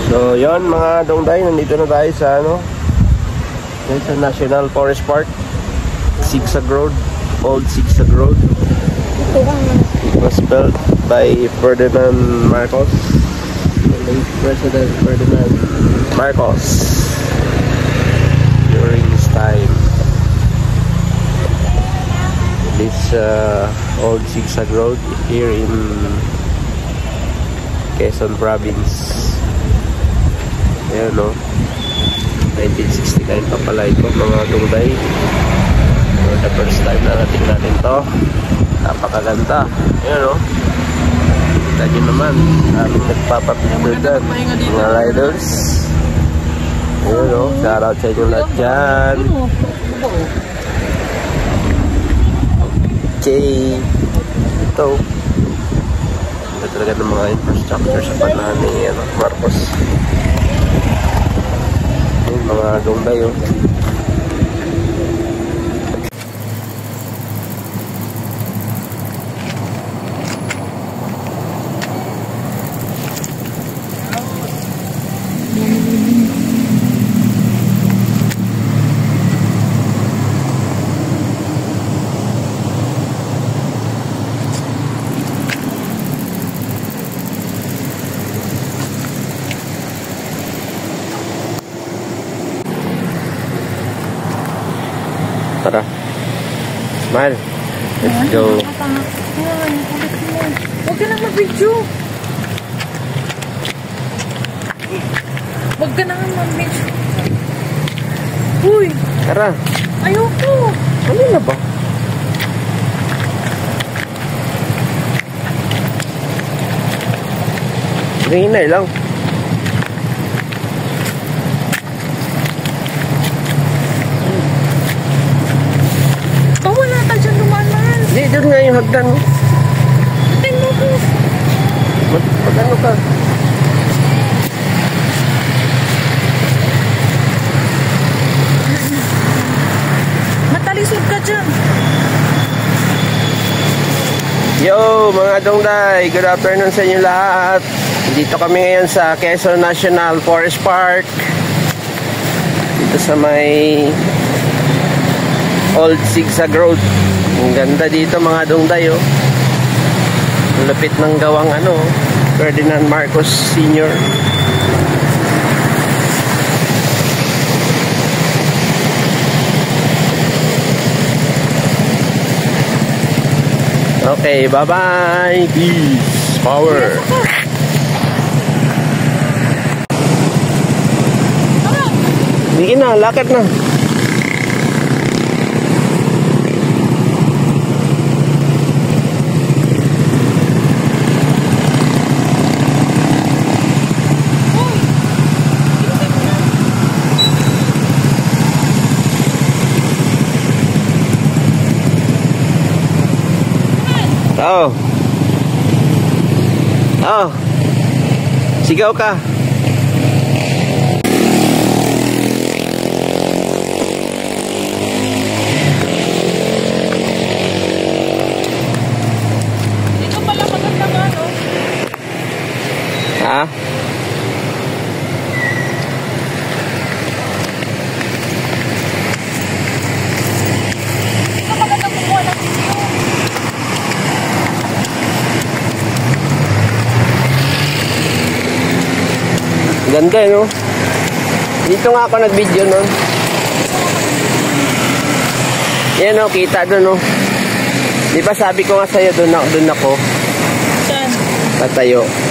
So yon mga dongday, nandito na tayo sa sa National Forest Park, Zigzag Road, Old Zigzag Road. It was built by Ferdinand Marcos, the late President Ferdinand Marcos, during his time. This Old Zigzag Road here in Quezon Province. Ayan 1969 pa pala ito mga dungday. For the first time na natin to. Napakaganda. Ayan kita nyo naman aming nagpapapicture dyan mga riders. Ayan shout out sa inyo lahat dyan. Okay, ito talaga ng mga infrastructure sa panahon ni Marcos. Yung mga dongday Tara. Smile. Let's go. Huwag ka nang mag-video. Huwag ka nang mag-video. Uy! Tara. Ayoko. Ano na ba? Hinay lang. Hindi, doon nga yung hagdan mo. Hagdan mo ko. Mag-ano ka? Matalisod ka dyan. Yo, mga dongday. Good afternoon sa inyo lahat. Dito kami ngayon sa Quezon National Forest Park. Dito sa may Old Zigzag Road. Ang ganda dito mga dongday Lapit ng gawang Ferdinand Marcos Sr. Okay, bye-bye. Peace. Power. Sige na, lakad na. Sigaw ka. Dito pala maganda Ha? Dito maganda kumuha ng video. Ganda Dito nga ako nag-video Yan kita doon Di ba sabi ko nga sa'yo doon ako Saan? tatayo.